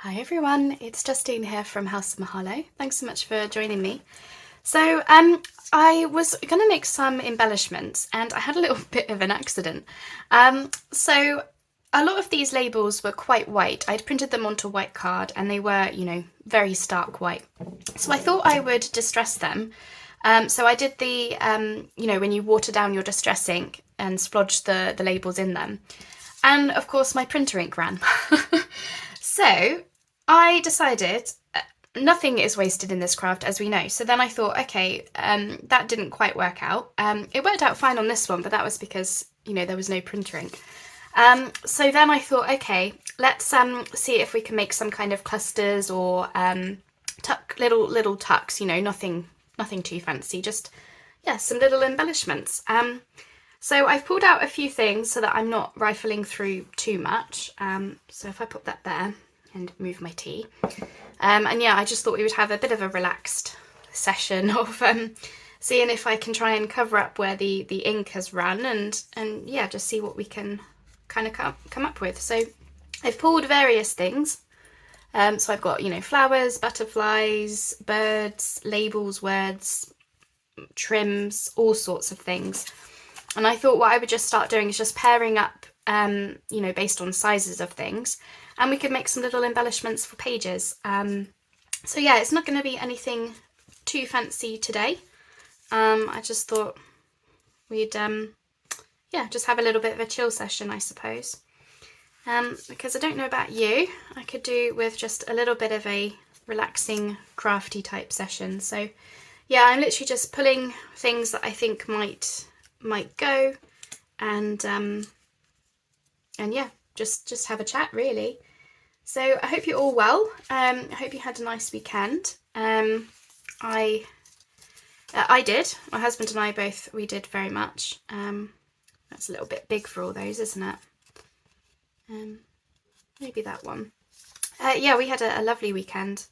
Hi everyone, it's Justine here from House of Mahalo. Thanks so much for joining me. So I was going to make some embellishments and I had a little bit of an accident. So a lot of these labels were quite white. I'd printed them onto white card and they were, very stark white. So I thought I would distress them. So I did the, when you water down your distress ink and splodge the labels in them. And of course my printer ink ran. So I decided nothing is wasted in this craft, as we know. So then I thought, okay, that didn't quite work out. It worked out fine on this one, but that was because, there was no printer ink. So then I thought, okay, let's see if we can make some kind of clusters or little tucks, nothing too fancy, just, yeah, some little embellishments. So I've pulled out a few things so that I'm not rifling through too much. So if I put that there and move my tea. And yeah, I just thought we would have a bit of a relaxed session of seeing if I can try and cover up where the ink has run and yeah, just see what we can kind of come up with. So I've pulled various things. So I've got, flowers, butterflies, birds, labels, words, trims, all sorts of things. And I thought what I would just start doing is just pairing up, based on sizes of things, and we could make some little embellishments for pages. So yeah, it's not going to be anything too fancy today. I just thought we'd, just have a little bit of a chill session, I suppose. Because I don't know about you, I could do with just a little bit of a relaxing, crafty type session. So yeah, I'm literally just pulling things that I think might go, and yeah, just have a chat really. So I hope you're all well. I hope you had a nice weekend. I did. My husband and I both, we did very much. That's a little bit big for all those, isn't it? Maybe that one. Yeah, we had a lovely weekend.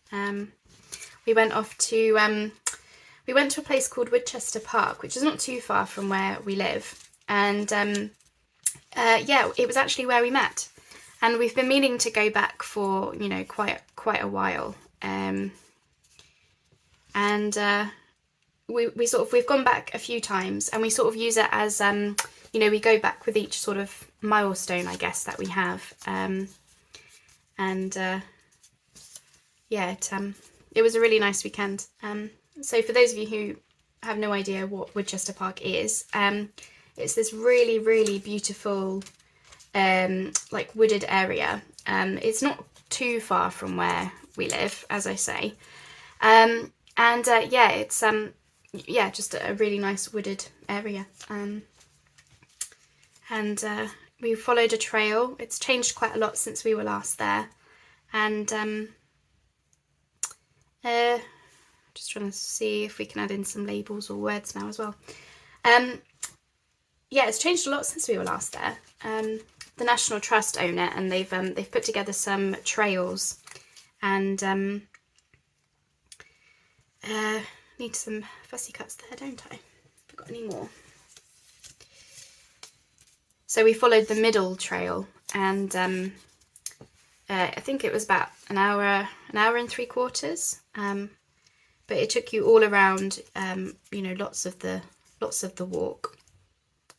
We went off to we went to a place called Woodchester Park, which is not too far from where we live. And yeah, it was actually where we met. And we've been meaning to go back for, quite a while. We've gone back a few times, and we sort of use it as, we go back with each sort of milestone, I guess, that we have. Yeah, it was a really nice weekend. So for those of you who have no idea what Woodchester Park is, it's this really, really beautiful, like wooded area. It's not too far from where we live, as I say. Yeah, it's just a really nice wooded area. We followed a trail. It's changed quite a lot since we were last there. And just trying to see if we can add in some labels or words now as well. Yeah, it's changed a lot since we were last there. The National Trust own it, and they've put together some trails, and need some fussy cuts there, don't I? Have I got any more? So we followed the middle trail, and I think it was about an hour and 3/4. But it took you all around, lots of the walk.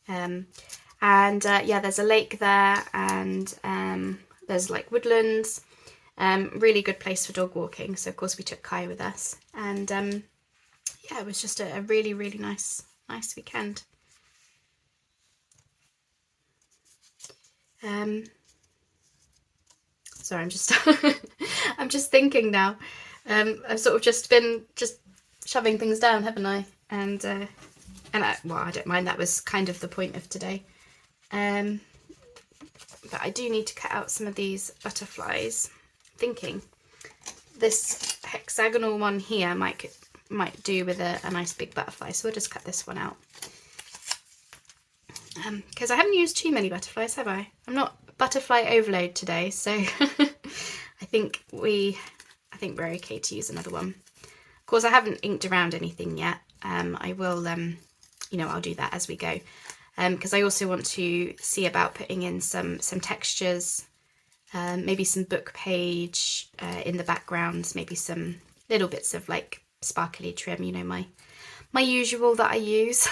Yeah, there's a lake there, and there's like woodlands. Really good place for dog walking. So of course we took Kai with us, and yeah, it was just a really, really nice weekend. Sorry, I'm just I'm just thinking now. I've sort of just been shoving things down, haven't I? And I don't mind. That was kind of the point of today. But I do need to cut out some of these butterflies. Thinking this hexagonal one here might do with a nice big butterfly. So we'll just cut this one out. Because I haven't used too many butterflies, have I? I'm not butterfly overload today, so I think we're okay to use another one. Of course, I haven't inked around anything yet. I will, I'll do that as we go. Because I also want to see about putting in some textures maybe some book page in the background, maybe some little bits of like sparkly trim, you know, my usual that I use.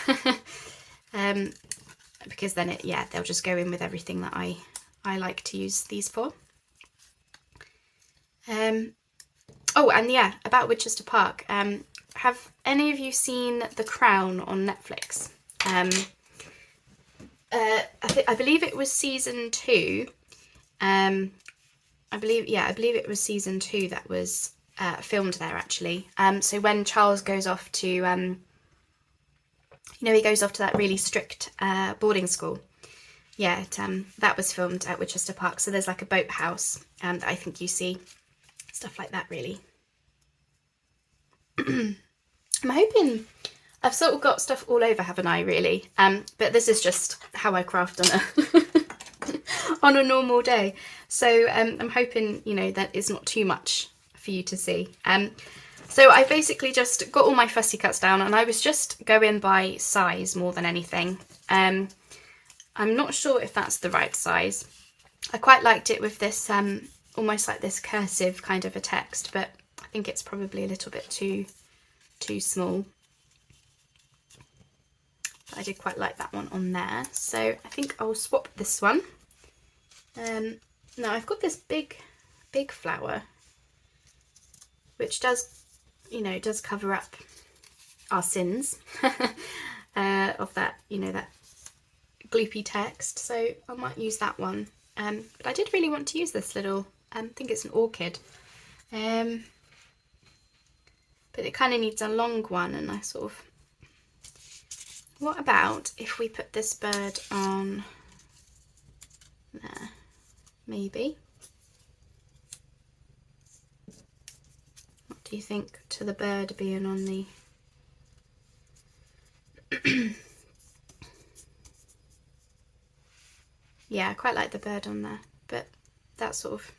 Because then they'll just go in with everything that I like to use these for. Oh, and yeah, about Winchester Park. Have any of you seen The Crown on Netflix? I believe it was season 2. I believe it was season 2 that was filmed there actually. So when Charles goes off to, you know, he goes off to that really strict boarding school. Yeah, that was filmed at Winchester Park. So there's like a boathouse, and I think you see stuff like that really. I'm hoping I've sort of got stuff all over, haven't I, really? But this is just how I craft on a on a normal day. So I'm hoping, you know, that is not too much for you to see. So I basically just got all my fussy cuts down, and I was just going by size more than anything. I'm not sure if that's the right size. I quite liked it with this almost like this cursive kind of a text, but I think it's probably a little bit too small. But I did quite like that one on there, so I think I'll swap this one. Now I've got this big flower, which does, you know, does cover up our sins of that, you know, that gloopy text, so I might use that one. But I did really want to use this little, I think it's an orchid, but it kind of needs a long one, and I sort of, what about if we put this bird on there, maybe? What do you think to the bird being on the yeah, I quite like the bird on there, but that sort of,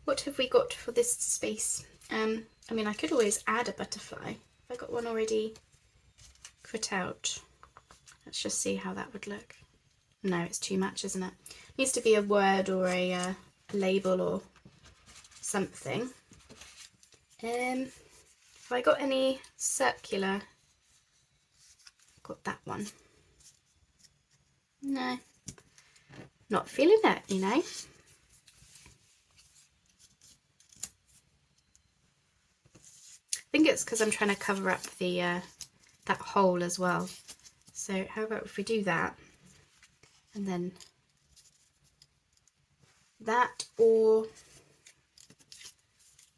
what have we got for this space? I mean, I could always add a butterfly. Have I got one already cut out? Let's just see how that would look. No, it's too much, isn't it? It needs to be a word or a label or something. Have I got any circular? I've got that one. No. Not feeling it, you know. I think it's because I'm trying to cover up the that hole as well. So how about if we do that, and then that, or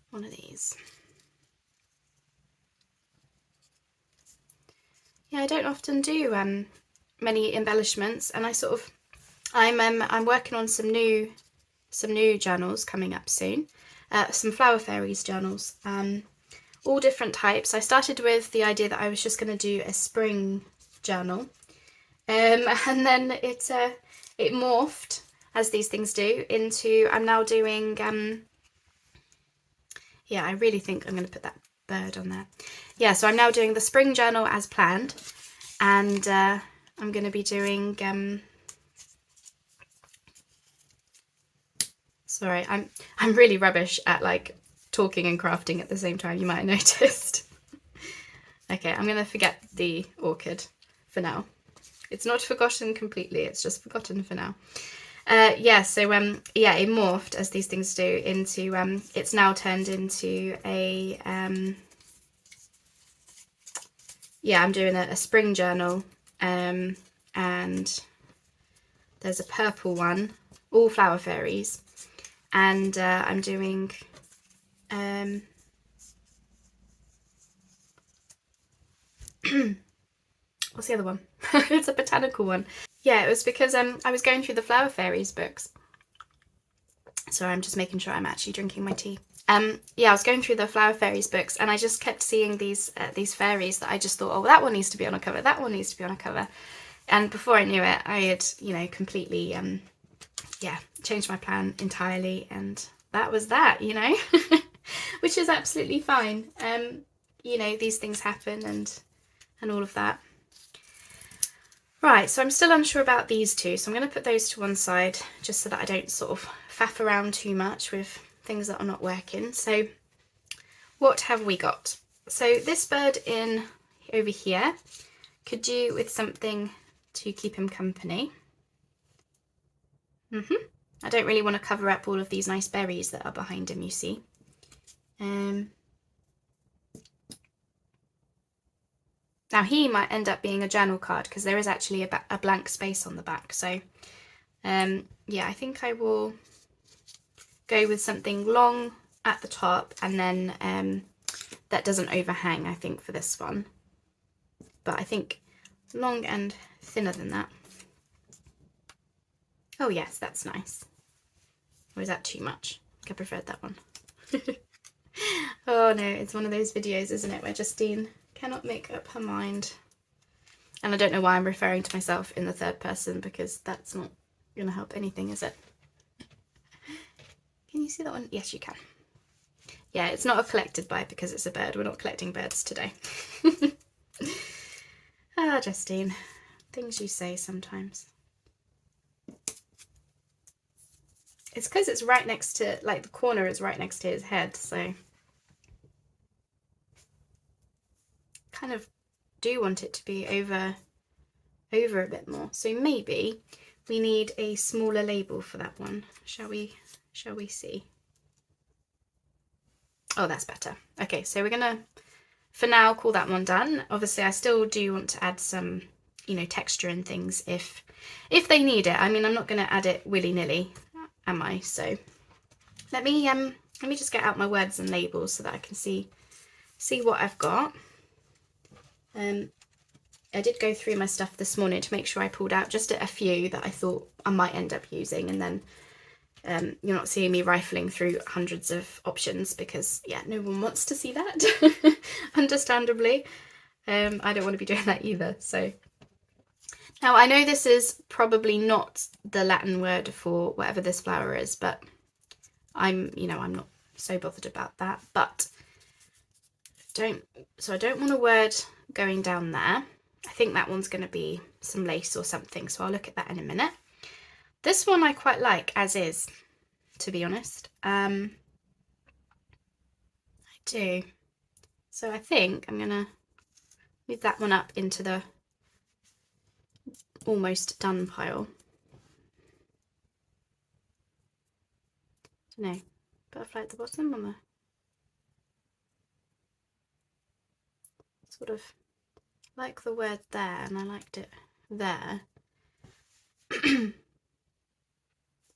one of these. Yeah, I don't often do many embellishments, and I sort of, I'm working on some new journals coming up soon, some Flower Fairies journals, all different types. I started with the idea that I was just going to do a spring journal, and then it morphed, as these things do, into, I'm now doing, yeah, I really think I'm going to put that bird on there. Yeah, so I'm now doing the spring journal as planned, and I'm going to be doing, sorry, I'm really rubbish at like talking and crafting at the same time, you might have noticed. Okay, I'm going to forget the orchid for now. It's not forgotten completely, it's just forgotten for now. Yeah, so yeah, it morphed, as these things do, into, it's now turned into a, yeah, I'm doing a spring journal, and there's a purple one, all Flower Fairies, and I'm doing, what's the other one? It's a botanical one. Yeah, it was because I was going through the Flower Fairies books. Sorry, I'm just making sure I'm actually drinking my tea. Yeah, I was going through the Flower Fairies books, and I just kept seeing these fairies that I just thought, oh, well, that one needs to be on a cover, that one needs to be on a cover. And before I knew it, I had, you know, completely, yeah, changed my plan entirely, and that was that, you know, which is absolutely fine. You know, these things happen, and all of that. Right, so I'm still unsure about these two, so I'm going to put those to one side just so that I don't sort of faff around too much with things that are not working. So what have we got? So this bird in over here could do with something to keep him company. I don't really want to cover up all of these nice berries that are behind him, you see. Now he might end up being a journal card because there is actually a blank space on the back. So yeah, I think I will go with something long at the top and then that doesn't overhang, I think, for this one. But I think long and thinner than that. Oh yes, that's nice. Or is that too much? I think I preferred that one. Oh no, it's one of those videos, isn't it, where Justine cannot make up her mind. And I don't know why I'm referring to myself in the third person, because that's not going to help anything, is it? Can you see that one? Yes, you can. Yeah, it's not a collected by because it's a bird. We're not collecting birds today. Ah, Justine, things you say sometimes. It's because it's right next to, like, the corner is right next to his head, so kind of do want it to be over a bit more. So maybe we need a smaller label for that one. Shall we see? Oh, that's better. Okay, so we're gonna, for now, call that one done. Obviously, I still do want to add some, you know, texture and things if they need it. I mean, I'm not gonna add it willy-nilly, am I? So let me just get out my words and labels so that I can see what I've got. I did go through my stuff this morning to make sure I pulled out just a few that I thought I might end up using, and then you're not seeing me rifling through hundreds of options because, yeah, no one wants to see that, understandably. I don't want to be doing that either. So now I know this is probably not the Latin word for whatever this flower is, but I'm not so bothered about that. But I don't want a word going down there. I think that one's going to be some lace or something, so I'll look at that in a minute. This one I quite like as is, to be honest. I do. So I think I'm going to move that one up into the almost done pile. I don't know, butterfly at the bottom on the sort of like the word there, and I liked it there.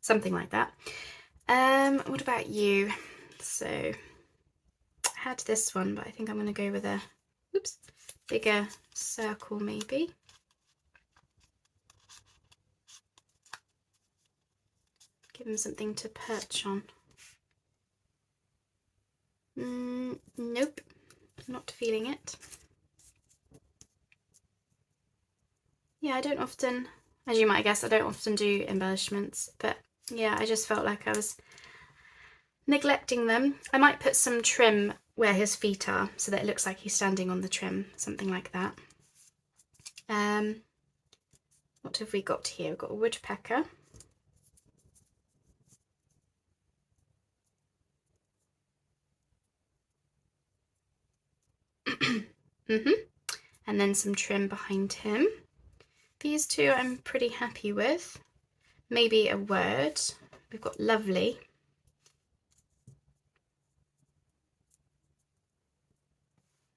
Something like that. What about you? So I had this one, but I think I'm going to go with a bigger circle maybe. Give him something to perch on. Nope, not feeling it. Yeah, I don't often, as you might guess, I don't often do embellishments, but yeah, I just felt like I was neglecting them. I might put some trim where his feet are so that it looks like he's standing on the trim, something like that. What have we got here? We've got a woodpecker. And then some trim behind him. These two I'm pretty happy with. Maybe a word. We've got lovely.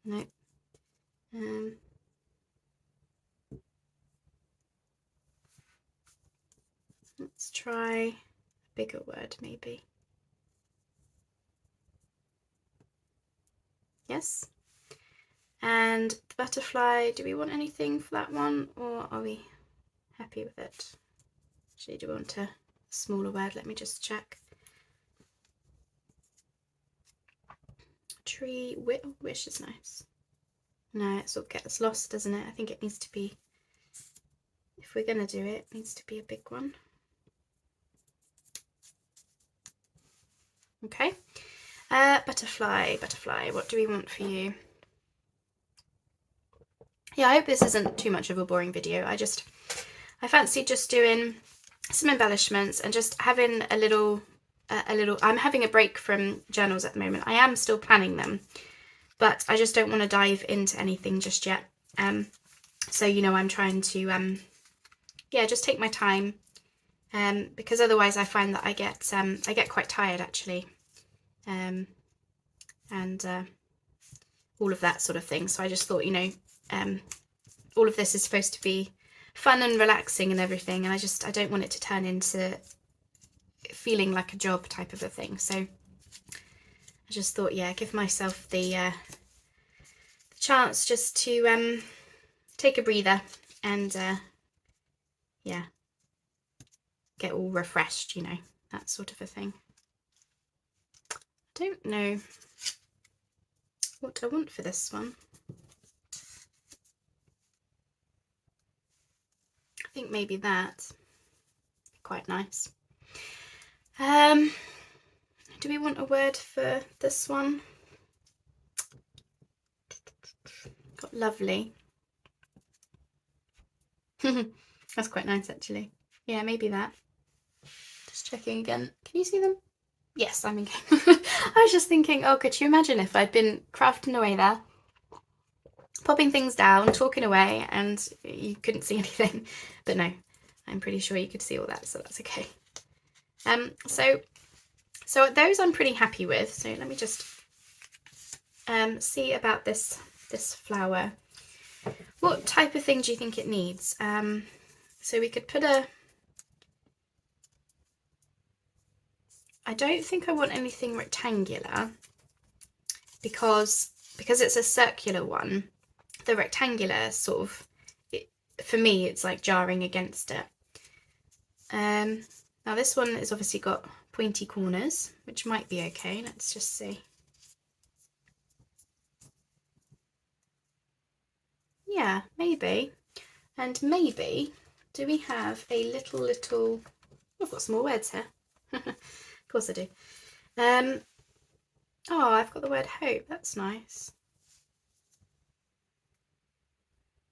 Nope. Let's try a bigger word maybe. Yes. And the butterfly, do we want anything for that one, or are we happy with it? Actually, do we want a smaller word? Let me just check. Tree, wish is nice. No, it sort of gets lost, doesn't it? I think it needs to be, if we're going to do it, it needs to be a big one. Okay. Butterfly, what do we want for you? Yeah, I hope this isn't too much of a boring video. I fancy just doing some embellishments and just having a little I'm having a break from journals at the moment. I am still planning them, but I just don't want to dive into anything just yet. So, you know, I'm trying to, yeah, just take my time, because otherwise I find that I get quite tired actually, and all of that sort of thing. So I just thought, you know, all of this is supposed to be fun and relaxing and everything, and I don't want it to turn into feeling like a job type of a thing. So I just thought, yeah, give myself the chance just to take a breather and yeah, get all refreshed, you know, that sort of a thing. I don't know what I want for this one. I think maybe that. Quite nice. Do we want a word for this one? Got lovely. That's quite nice actually. Yeah, maybe that. Just checking again. Can you see them? Yes, I'm in game. I was just thinking, oh, could you imagine if I'd been crafting away there, popping things down, talking away, and you couldn't see anything. But no, I'm pretty sure you could see all that, so that's okay. So those I'm pretty happy with. So let me just see about this flower. What type of thing do you think it needs? So we could put a... I don't think I want anything rectangular because it's a circular one. The rectangular sort of, for me, it's like jarring against it. Now this one has obviously got pointy corners, which might be okay. Let's just see. Yeah, maybe. And maybe, do we have a little... I've got some more words here. Of course I do. Oh, I've got the word hope. That's nice.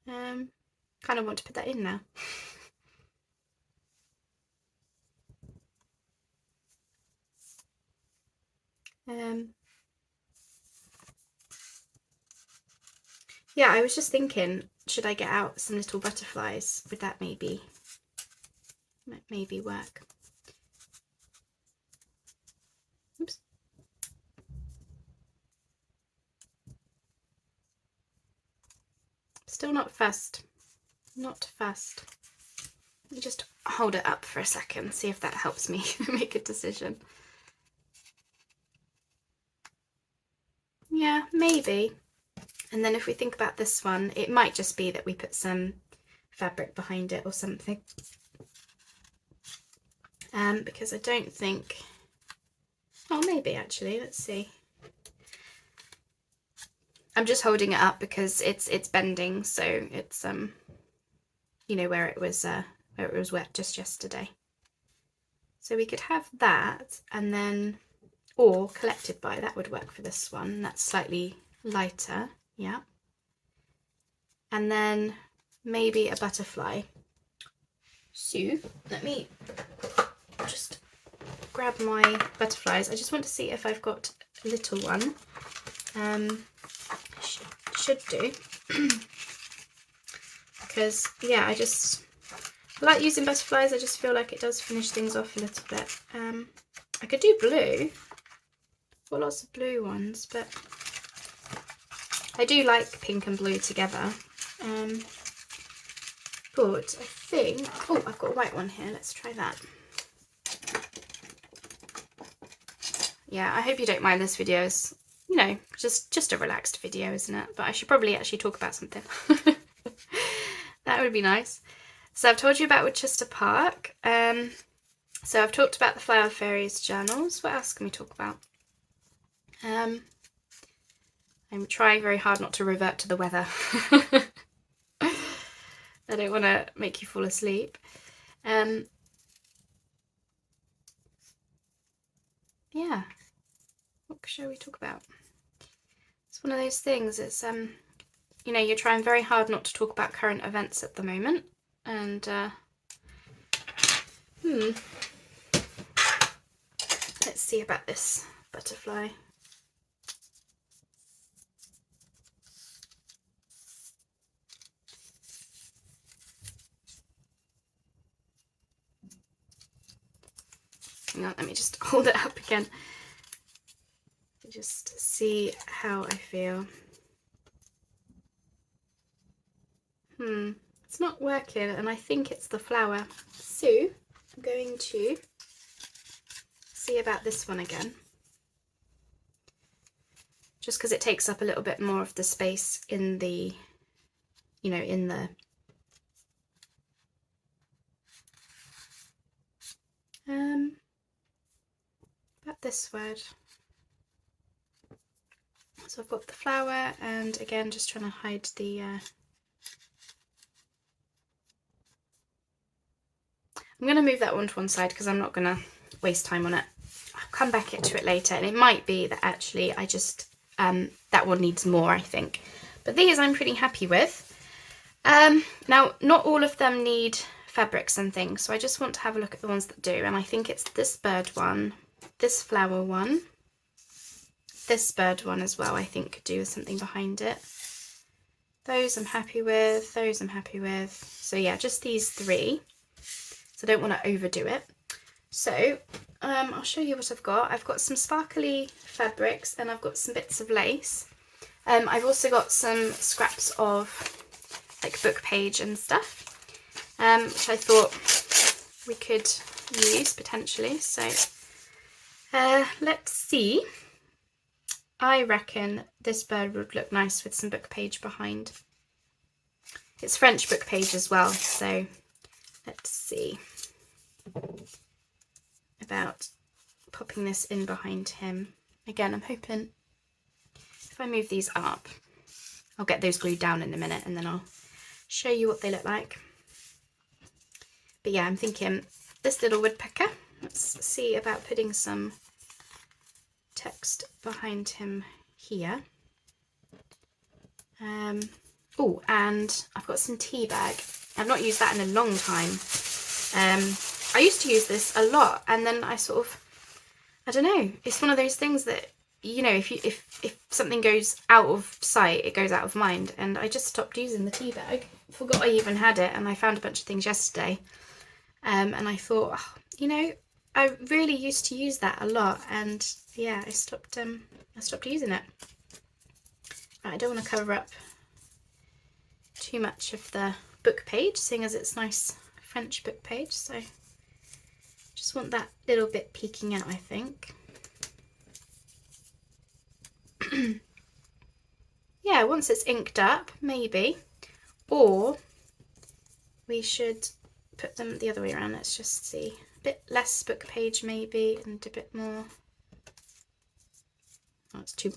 Kind of want to put that in now. Yeah, I was just thinking, should I get out some little butterflies? Would that maybe work? Oops. Still not fussed. Not fussed. Let me just hold it up for a second, see if that helps me make a decision. Yeah, maybe. And then if we think about this one, it might just be that we put some fabric behind it or something. Because I don't think... Oh, maybe actually, let's see. I'm just holding it up because it's bending, so it's you know, where it was wet just yesterday. So we could have that, and then, or collected by, that would work for this one. That's slightly lighter, yeah. And then maybe a butterfly. So let me just grab my butterflies. I just want to see if I've got a little one. Should do. Because yeah, I like using butterflies. I just feel like it does finish things off a little bit. I could do blue. I've got lots of blue ones, but I do like pink and blue together. But I think, oh, I've got a white one here. Let's try that. Yeah, I hope you don't mind this video. It's, you know, just a relaxed video, isn't it? But I should probably actually talk about something. That would be nice. So I've told you about Woodchester Park. So I've talked about the Flower Fairies journals. What else can we talk about? I'm trying very hard not to revert to the weather. I don't want to make you fall asleep. Yeah. What shall we talk about? It's one of those things. It's you know, you're trying very hard not to talk about current events at the moment, and let's see about this butterfly. Hang on, let me just hold it up again. Just see how I feel. It's not working, and I think it's the flower. So I'm going to see about this one again. Just because it takes up a little bit more of the space in the, you know, in the about this word. So I've got the flower, and again just trying to hide the I'm going to move that one to one side because I'm not going to waste time on it. I'll come back to it later, and it might be that actually I just that one needs more, I think. But these I'm pretty happy with. Now, not all of them need fabrics and things, so I just want to have a look at the ones that do, and I think it's this bird one, this flower one, this bird one as well, I think could do with something behind it. Those I'm happy with, those I'm happy with. So yeah, just these three. So I don't want to overdo it. So I'll show you what I've got. I've got some sparkly fabrics, and I've got some bits of lace. I've also got some scraps of like book page and stuff, which I thought we could use potentially. So let's see. I reckon this bird would look nice with some book page behind. It's French book page as well, so let's see about popping this in behind him. Again, I'm hoping if I move these up, I'll get those glued down in a minute, and then I'll show you what they look like. But yeah, I'm thinking this little woodpecker. Let's see about putting some text behind him here. Oh, and I've got some tea bag. I've not used that in a long time. I used to use this a lot, and then I sort of, I don't know, it's one of those things that, you know, if something goes out of sight, it goes out of mind, and I just stopped using the tea bag. Forgot I even had it, and I found a bunch of things yesterday, and I thought, oh, you know, I really used to use that a lot, and yeah, I stopped using it. Right, I don't want to cover up too much of the book page, seeing as it's nice French book page, so just want that little bit peeking out, I think. Yeah, once it's inked up, maybe, or we should put them the other way around. Let's just see, a bit less book page maybe, and a bit more. Oh, it's too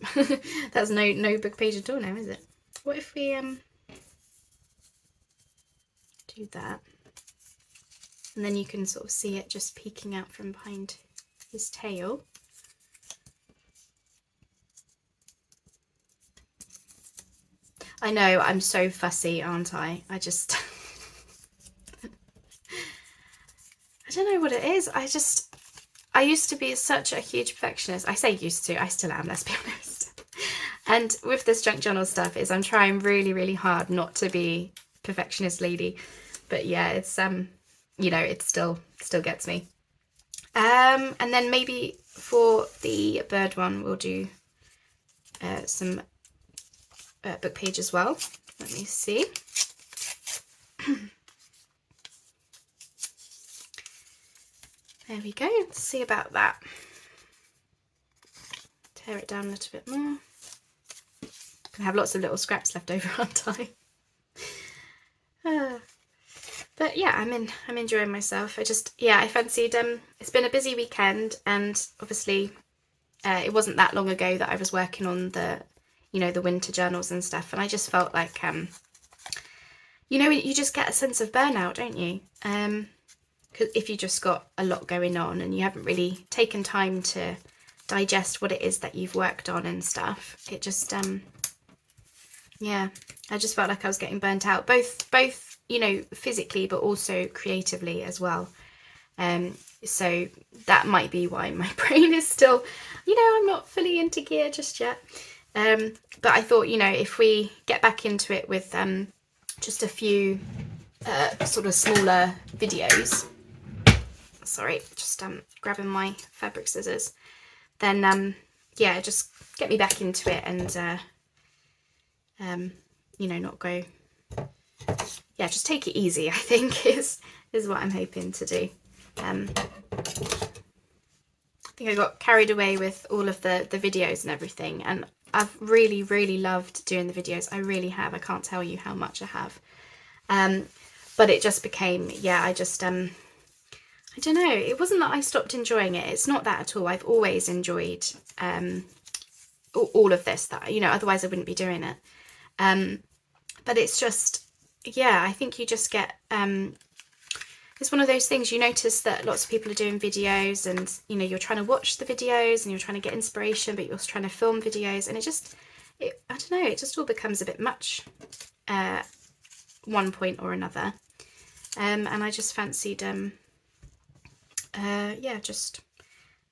that's no book page at all now, is it? What if we do that, and then you can sort of see it just peeking out from behind his tail. I know, I'm so fussy, aren't I? I just I don't know what it is. I used to be such a huge perfectionist. I say used to, I still am, let's be honest. And with this junk journal stuff is I'm trying really, really hard not to be perfectionist lady. But yeah, it's you know, it still gets me. And then maybe for the bird one we'll do some book page as well. Let me see. There we go. Let's see about that. Tear it down a little bit more. Gonna have lots of little scraps left over, aren't I? But yeah, I'm enjoying myself. I fancied. It's been a busy weekend, and obviously, it wasn't that long ago that I was working on the, you know, the winter journals and stuff, and I just felt like, you know, you just get a sense of burnout, don't you? Because if you just got a lot going on and you haven't really taken time to digest what it is that you've worked on and stuff, it just yeah, I just felt like I was getting burnt out, both you know, physically but also creatively as well. So that might be why my brain is still, I'm not fully into gear just yet. But I thought, if we get back into it with just a few sort of smaller videos, sorry, just grabbing my fabric scissors, then yeah, just get me back into it and not go, yeah, just take it easy, I think is what I'm hoping to do. I think I got carried away with all of the videos and everything, and I've really, really loved doing the videos. I really have. I can't tell you how much I have. But it just became, yeah, I just, I don't know. It wasn't that I stopped enjoying it. It's not that at all. I've always enjoyed all of this, that, otherwise I wouldn't be doing it. But it's just, yeah, I think you just get, it's one of those things, you notice that lots of people are doing videos and, you're trying to watch the videos and you're trying to get inspiration, but you're also trying to film videos, and I don't know, it just all becomes a bit much at one point or another. And I just fancied, yeah, just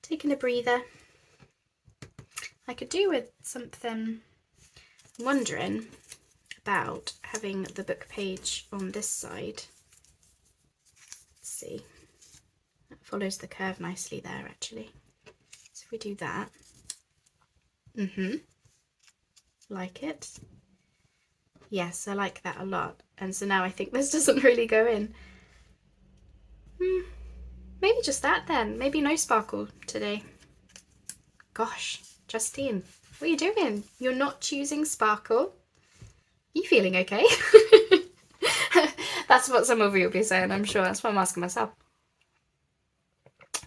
taking a breather. I could do with something, I'm wondering about having the book page on this side. See, that follows the curve nicely there actually. So if we do that, like it. Yes, I like that a lot. And so now I think this doesn't really go in. Maybe just that then. Maybe no sparkle today. Gosh, Justine, what are you doing? You're not choosing sparkle? You feeling okay? That's what some of you will be saying, I'm sure. That's what I'm asking myself.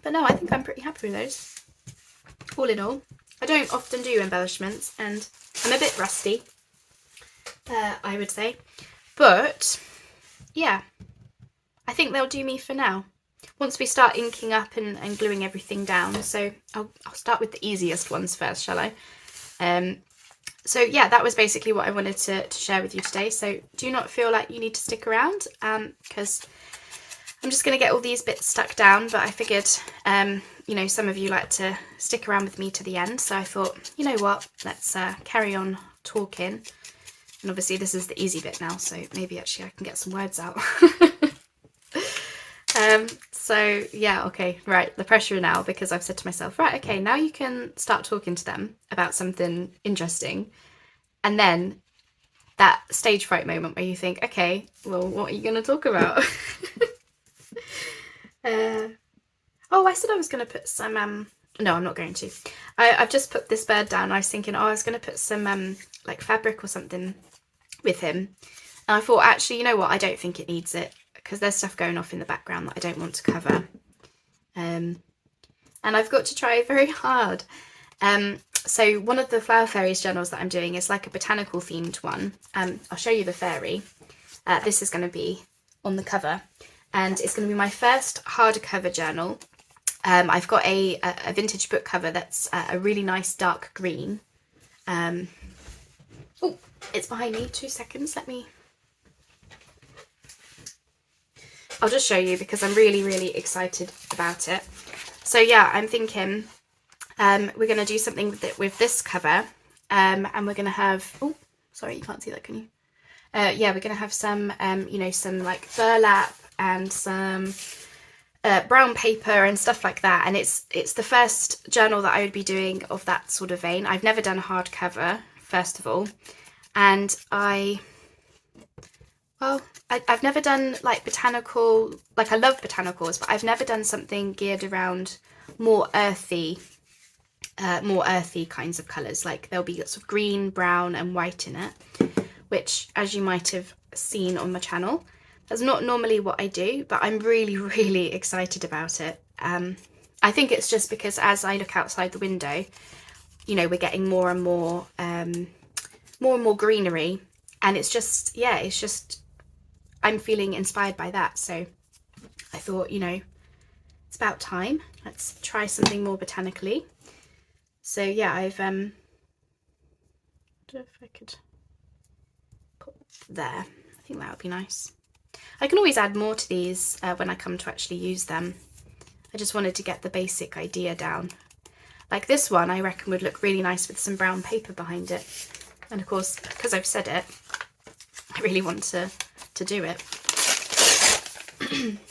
But no, I think I'm pretty happy with those. All in all, I don't often do embellishments and I'm a bit rusty, I would say. But yeah, I think they'll do me for now. Once we start inking up and gluing everything down, so I'll start with the easiest ones first, shall I? So yeah, that was basically what I wanted to share with you today. So do not feel like you need to stick around, because I'm just going to get all these bits stuck down, but I figured, some of you like to stick around with me to the end. So I thought, you know what, let's carry on talking. And obviously this is the easy bit now, so maybe actually I can get some words out. So yeah, okay, right, the pressure now, because I've said to myself, right, okay, now you can start talking to them about something interesting. And then that stage fright moment where you think, okay, well, what are you going to talk about? Oh, I said I was going to put some, no, I'm not going to. I've just put this bird down. I was thinking, I was going to put some like fabric or something with him. And I thought, actually, you know what, I don't think it needs it, because there's stuff going off in the background that I don't want to cover. And I've got to try very hard. So one of the Flower Fairies journals that I'm doing is like a botanical themed one. I'll show you the fairy. This is going to be on the cover, and it's going to be my first hardcover journal. I've got a vintage book cover that's a really nice dark green. Oh, it's behind me. 2 seconds. I'll just show you because I'm really, really excited about it. So yeah, I'm thinking we're going to do something with this cover, and we're going to have, oh, sorry, you can't see that, can you? Yeah, we're going to have some, some like burlap and some brown paper and stuff like that. And it's the first journal that I would be doing of that sort of vein. I've never done a hardcover, first of all, and I've never done like botanical, like I love botanicals, but I've never done something geared around more earthy kinds of colours. Like there'll be lots of green, brown and white in it, which, as you might have seen on my channel, that's not normally what I do, but I'm really, really excited about it. I think it's just because as I look outside the window, we're getting more and more greenery, and it's just, yeah, I'm feeling inspired by that. So I thought, it's about time. Let's try something more botanically. So yeah, I've I don't know if I could put there. I think that would be nice. I can always add more to these when I come to actually use them. I just wanted to get the basic idea down. Like this one I reckon would look really nice with some brown paper behind it. And of course, because I've said it, I really want to do it.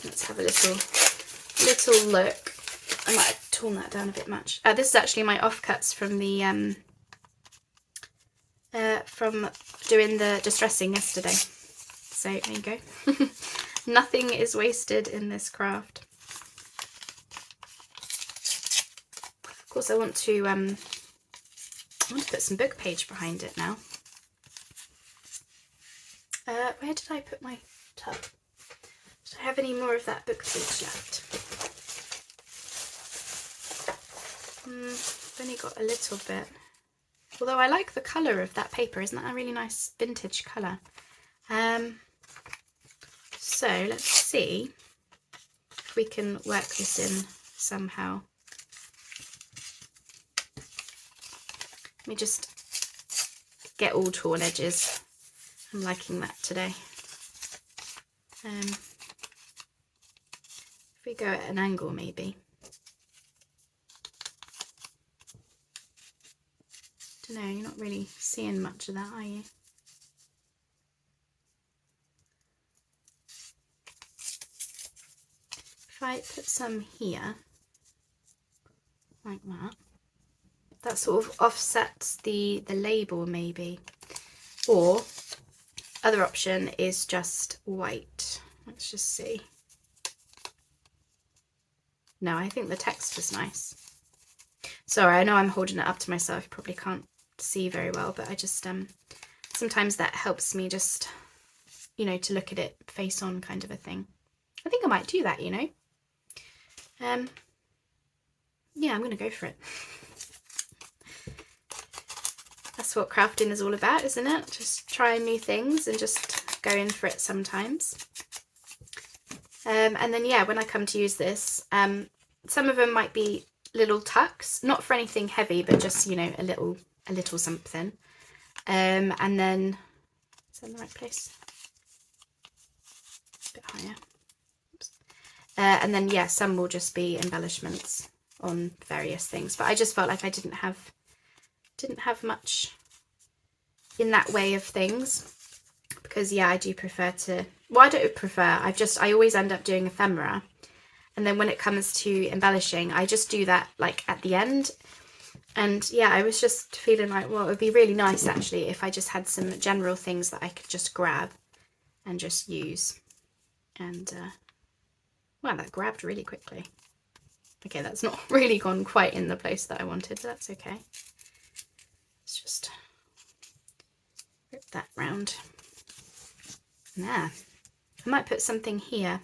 Let's have a little look. I might have torn that down a bit much. This is actually my offcuts from the from doing the distressing yesterday. So there you go. Nothing is wasted in this craft. Of course, I want to put some book page behind it now. Where did I put my tub? Do I have any more of that book page left? I've only got a little bit. Although I like the colour of that paper. Isn't that a really nice vintage colour? So let's see if we can work this in somehow. Let me just get all torn edges. I'm liking that today. If we go at an angle maybe. Don't know, you're not really seeing much of that, are you? If I put some here, like that sort of offsets the label maybe. Or other option is just white. Let's just see. No, I think the text is nice. Sorry, I know I'm holding it up to myself. You probably can't see very well, but I just sometimes that helps me just, you know, to look at it face on kind of a thing. I think I might do that, you know. Yeah, I'm gonna go for it. That's what crafting is all about, isn't it? Just trying new things and just going for it sometimes. And then yeah, when I come to use this, some of them might be little tucks, not for anything heavy, but just, you know, a little something. And then, is that in the right place? A bit higher. Oops. And then yeah, some will just be embellishments on various things. But I just felt like I didn't have much in that way of things, because yeah, I do prefer to, well, I don't prefer, I always end up doing ephemera, and then when it comes to embellishing, I just do that like at the end. And yeah, I was just feeling like, well, it would be really nice actually if I just had some general things that I could just grab and just use. And well, that grabbed really quickly. Okay, that's not really gone quite in the place that I wanted, but that's okay. Let's just rip that round. There. I might put something here.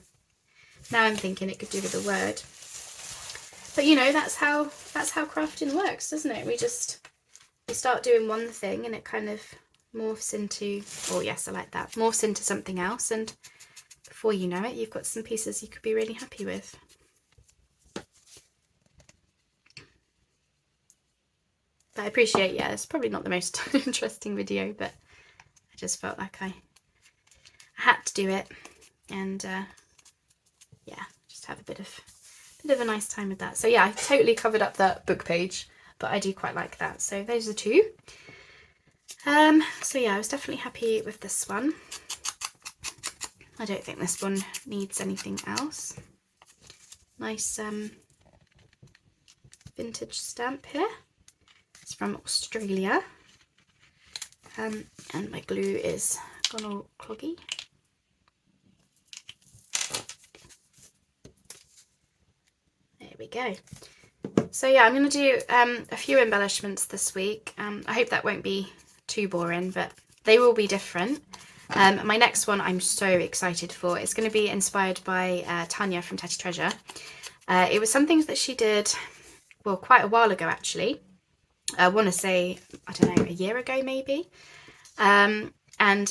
Now I'm thinking it could do with a word. But you know, that's how crafting works, doesn't it? We start doing one thing and it kind of morphs into, oh yes, I like that, morphs into something else, and before you know it, you've got some pieces you could be really happy with. But I appreciate, yeah, it's probably not the most interesting video, but I just felt like I had to do it, and yeah, just have a bit of a nice time with that. So yeah, I totally covered up that book page, but I do quite like that. So those are two. So yeah, I was definitely happy with this one. I don't think this one needs anything else. Nice vintage stamp here. It's from Australia. And my glue is gone all cloggy. There we go. So yeah, I'm going to do a few embellishments this week. I hope that won't be too boring, but they will be different. My next one I'm so excited for. It's going to be inspired by Tanya from Tatty Treasure. It was something that she did, well, quite a while ago actually. I want to say, I don't know, a year ago maybe. And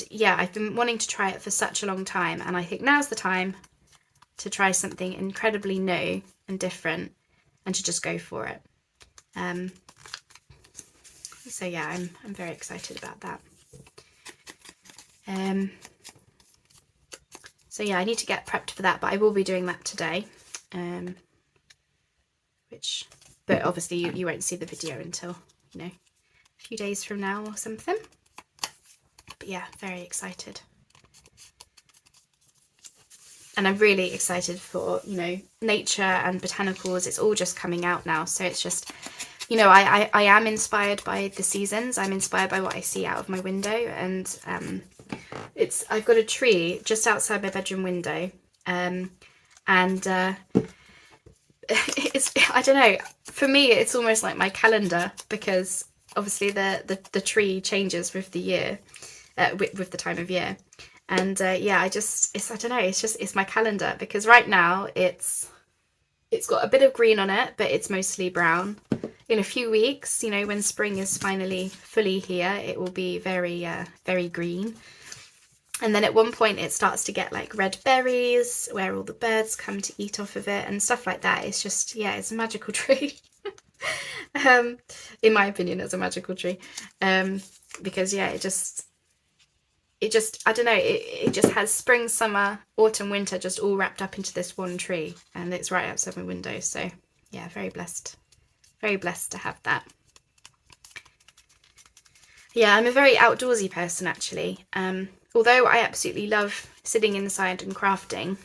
yeah, I've been wanting to try it for such a long time, and I think now's the time to try something incredibly new and different and to just go for it. So yeah, I'm very excited about that. So yeah, I need to get prepped for that, but I will be doing that today. but obviously you won't see the video until, you know, a few days from now or something. But yeah, very excited. And I'm really excited for, you know, nature and botanicals. It's all just coming out now. So it's just, you know, I am inspired by the seasons. I'm inspired by what I see out of my window. And I've got a tree just outside my bedroom window. It's, I don't know, for me it's almost like my calendar, because obviously the tree changes with the year, with the time of year. And yeah, I don't know, it's my calendar, because right now it's got a bit of green on it, but it's mostly brown. In a few weeks, you know, when spring is finally fully here, it will be very very green. And then at one point it starts to get like red berries where all the birds come to eat off of it and stuff like that. It's just, yeah, it's a magical tree. In my opinion, it's a magical tree. Because yeah, it just, I don't know, it just has spring, summer, autumn, winter just all wrapped up into this one tree, and it's right outside my window. So yeah, very blessed to have that. Yeah, I'm a very outdoorsy person actually. Although I absolutely love sitting inside and crafting,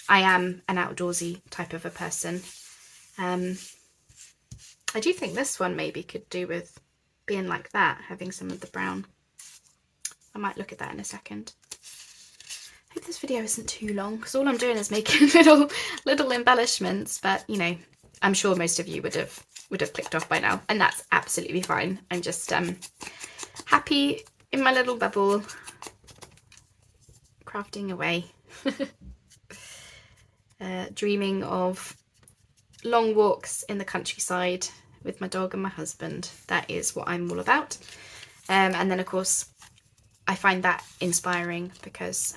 I am an outdoorsy type of a person. I do think this one maybe could do with being like that, having some of the brown. I might look at that in a second. I hope this video isn't too long, because all I'm doing is making little embellishments, but you know, I'm sure most of you would have clicked off by now, and that's absolutely fine. I'm just happy in my little bubble, crafting away. Dreaming of long walks in the countryside with my dog and my husband. That is what I'm all about. And then of course I find that inspiring because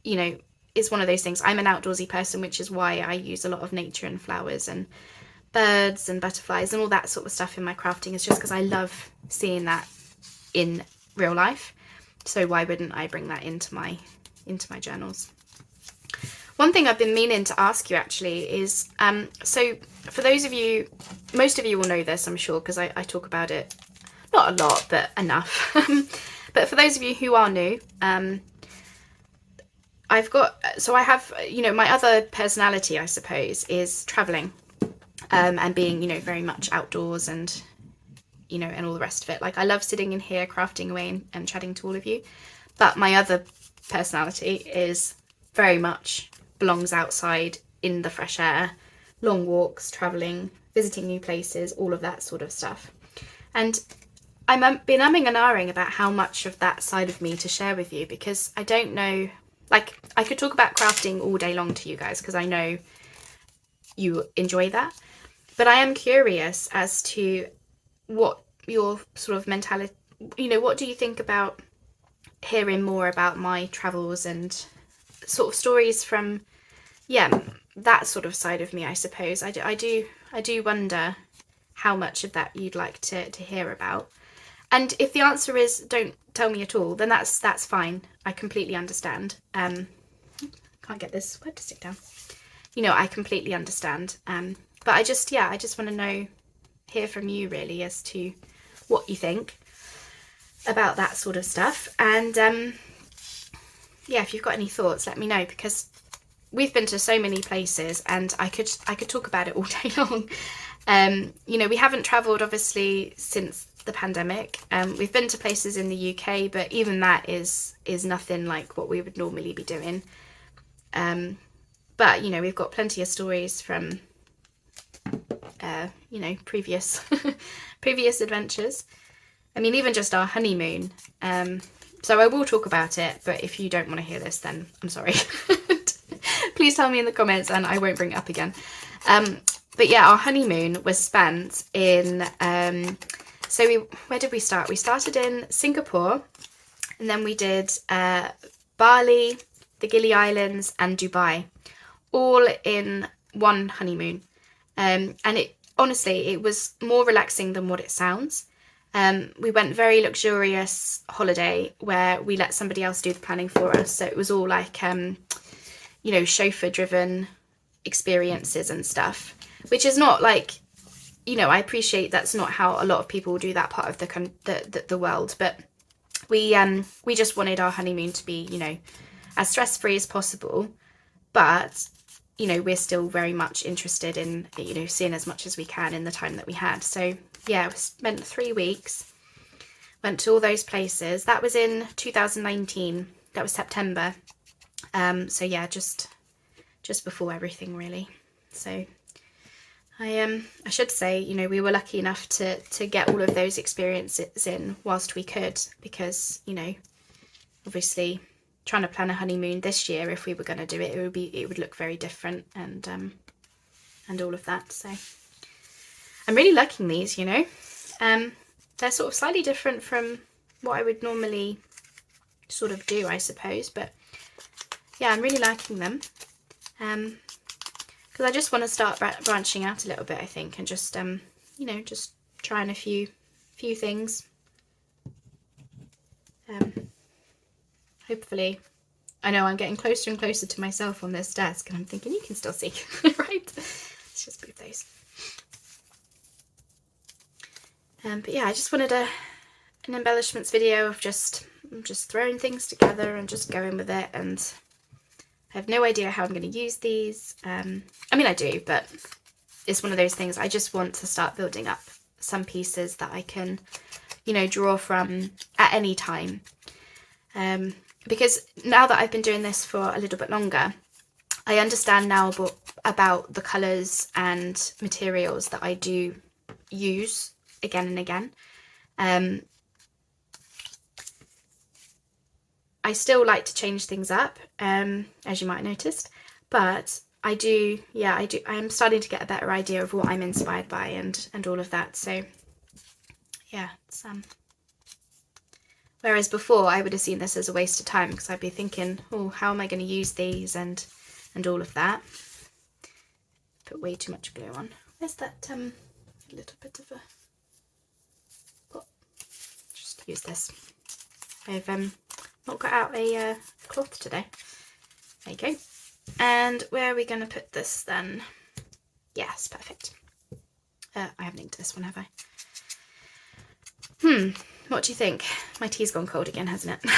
you know, it's one of those things. I'm an outdoorsy person, which is why I use a lot of nature and flowers and birds and butterflies and all that sort of stuff in my crafting. It's just because I love seeing that in real life. So why wouldn't I bring that into my journals? One thing I've been meaning to ask you actually is, so for those of you, most of you will know this, I'm sure, because I talk about it, not a lot, but enough. But for those of you who are new, I have, you know, my other personality, I suppose, is traveling, and being, you know, very much outdoors and, you know, and all the rest of it. Like, I love sitting in here crafting away and chatting to all of you, but my other personality is very much belongs outside in the fresh air, long walks, traveling, visiting new places, all of that sort of stuff. And I've been umming and ahhing about how much of that side of me to share with you, because I don't know, like, I could talk about crafting all day long to you guys because I know you enjoy that, but I am curious as to what your sort of mentality, you know, what do you think about hearing more about my travels and sort of stories from, yeah, that sort of side of me, I suppose. I do wonder how much of that you'd like to hear about. And if the answer is don't tell me at all, then that's fine. I completely understand. Can't get this word to stick down. You know, I completely understand. But I just want to hear from you really as to what you think about that sort of stuff. And yeah, if you've got any thoughts, let me know, because we've been to so many places and I could talk about it all day long. You know, we haven't travelled obviously since the pandemic. We've been to places in the UK, but even that is nothing like what we would normally be doing. But you know, we've got plenty of stories from you know, previous adventures. I mean, even just our honeymoon. So I will talk about it, but if you don't want to hear this, then I'm sorry. Please tell me in the comments and I won't bring it up again. But yeah, our honeymoon was spent in, where did we start? We started in Singapore, and then we did Bali, the Gili Islands and Dubai, all in one honeymoon. And honestly, it was more relaxing than what it sounds. We went very luxurious holiday where we let somebody else do the planning for us. So it was all like, you know, chauffeur driven experiences and stuff. which is not like, you know, I appreciate that's not how a lot of people do that part of the world, but we just wanted our honeymoon to be, you know, as stress-free as possible, but, you know, we're still very much interested in, you know, seeing as much as we can in the time that we had. So yeah, we spent 3 weeks, went to all those places. That was in 2019. That was September. So yeah, just before everything really. So I should say, you know, we were lucky enough to get all of those experiences in whilst we could, because, you know, obviously trying to plan a honeymoon this year, if we were going to do it, it would look very different, and all of that. So I'm really liking these, you know. They're sort of slightly different from what I would normally sort of do, I suppose, but yeah, I'm really liking them. Because I just want to start branching out a little bit, I think, and just you know, just trying a few things. Hopefully, I know I'm getting closer and closer to myself on this desk, and I'm thinking you can still see, right? Let's just move those. But yeah, I just wanted an embellishments video of just throwing things together and just going with it, and I have no idea how I'm going to use these. I mean, I do, but it's one of those things. I just want to start building up some pieces that I can, you know, draw from at any time. Because now that I've been doing this for a little bit longer, I understand now about the colours and materials that I do use again and again. I still like to change things up, as you might have noticed, but I am starting to get a better idea of what I'm inspired by and all of that. So yeah, it's whereas before I would have seen this as a waste of time, because I'd be thinking, oh, how am I going to use these and all of that. Put way too much glue on. Where's that little bit of a... Oh, just use this. I've not got out a cloth today. There you go. And where are we going to put this then? Yes, perfect. I haven't inked this one, have I? What do you think? My tea's gone cold again, hasn't it?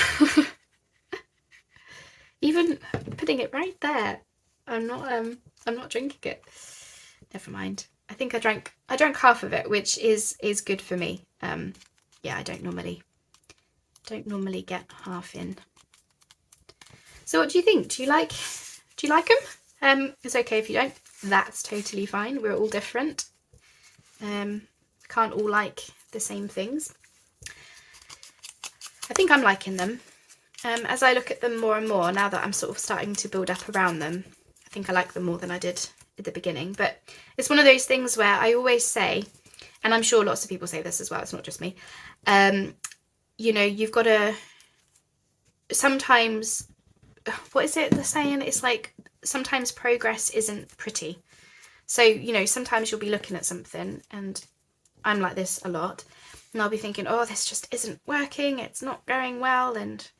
Even putting it right there, I'm not drinking it. Never mind. I think I drank half of it, which is good for me. Yeah, I don't normally get half in. So what do you think? Do you like them? It's okay if you don't. That's totally fine. We're all different. Can't all like the same things. I think I'm liking them. As I look at them more and more, now that I'm sort of starting to build up around them, I think I like them more than I did at the beginning. But it's one of those things where I always say, and I'm sure lots of people say this as well, it's not just me, you know, you've got to sometimes, what is it, the saying? It's like, sometimes progress isn't pretty. So, you know, sometimes you'll be looking at something, and I'm like this a lot, and I'll be thinking, oh, this just isn't working, it's not going well, and,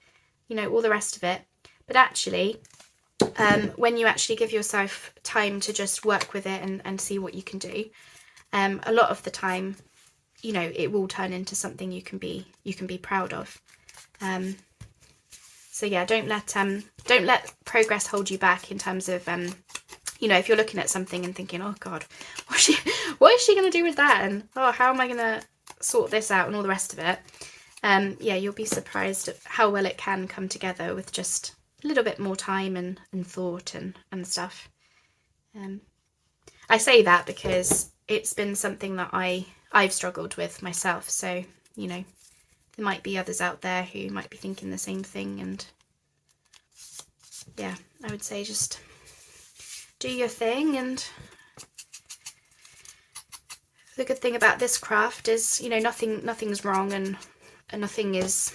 you know, all the rest of it. But actually, when you actually give yourself time to just work with it and see what you can do, a lot of the time, you know, it will turn into something you can be proud of. So yeah, don't let progress hold you back in terms of, you know, if you're looking at something and thinking, oh God, what is she going to do with that? And oh, how am I going to sort this out and all the rest of it? Yeah, you'll be surprised at how well it can come together with just a little bit more time and thought and stuff. I say that because it's been something that I've struggled with myself. So, you know, there might be others out there who might be thinking the same thing. And yeah, I would say just do your thing. And the good thing about this craft is, you know, nothing's wrong, and nothing is,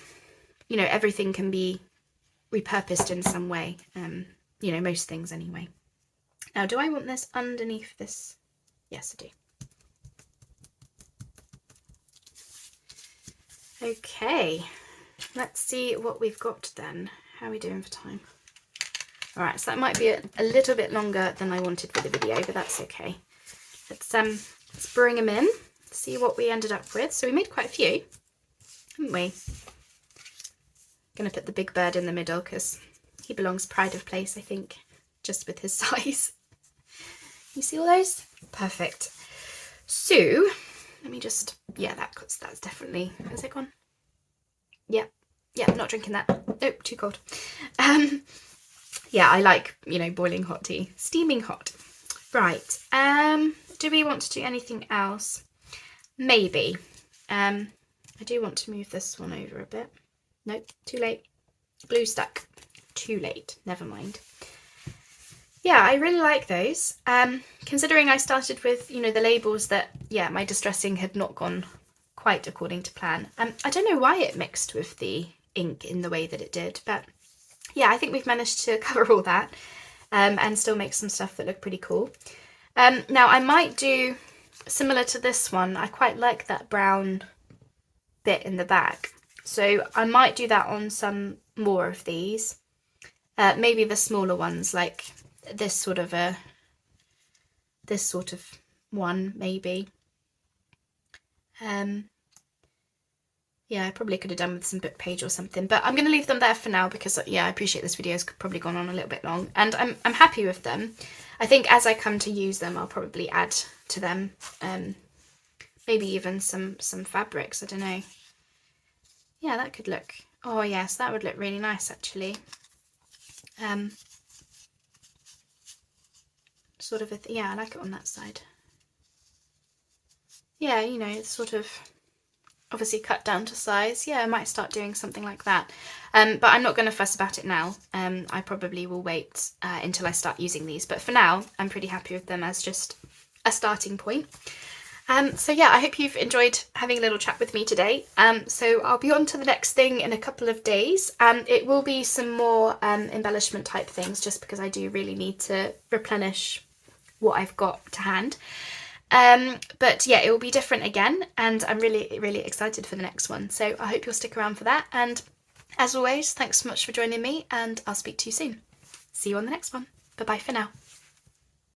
you know, everything can be repurposed in some way. You know, most things anyway. Now, do I want this underneath this? Yes, I do. Okay, let's see what we've got then. How are we doing for time? All right, so that might be a little bit longer than I wanted for the video, but that's okay. let's bring them in, see what we ended up with. So we made quite a few, haven't we? Gonna put the big bird in the middle because he belongs pride of place, I think, just with his size. You see all those? Perfect. So let me just, yeah, that's definitely, has it gone? Yeah, not drinking that. Nope, too cold. Yeah, I like, you know, boiling hot tea, steaming hot. Right, do we want to do anything else? Maybe. I do want to move this one over a bit. Nope, too late. Glue stuck. Too late, never mind. Yeah, I really like those. Considering I started with, you know, the labels that, yeah, my distressing had not gone quite according to plan. I don't know why it mixed with the ink in the way that it did, but yeah, I think we've managed to cover all that and still make some stuff that look pretty cool. Now I might do similar to this one. I quite like that brown bit in the back, so I might do that on some more of these. Maybe the smaller ones, like this sort of one, maybe. Yeah, I probably could have done with some book page or something, but I'm going to leave them there for now because, yeah, I appreciate this video's probably gone on a little bit long, and I'm happy with them. I think as I come to use them, I'll probably add to them, maybe even some fabrics, I don't know. Yeah, that could look, oh yes, that would look really nice actually. Sort of yeah, I like it on that side. Yeah, you know, it's sort of obviously cut down to size. Yeah, I might start doing something like that. But I'm not going to fuss about it now. I probably will wait until I start using these. But for now, I'm pretty happy with them as just a starting point. So yeah, I hope you've enjoyed having a little chat with me today. So I'll be on to the next thing in a couple of days. It will be some more embellishment type things, just because I do really need to replenish what I've got to hand. But yeah, it will be different again, and I'm really, really excited for the next one. So I hope you'll stick around for that. And as always, thanks so much for joining me, and I'll speak to you soon. See you on the next one. Bye bye for now.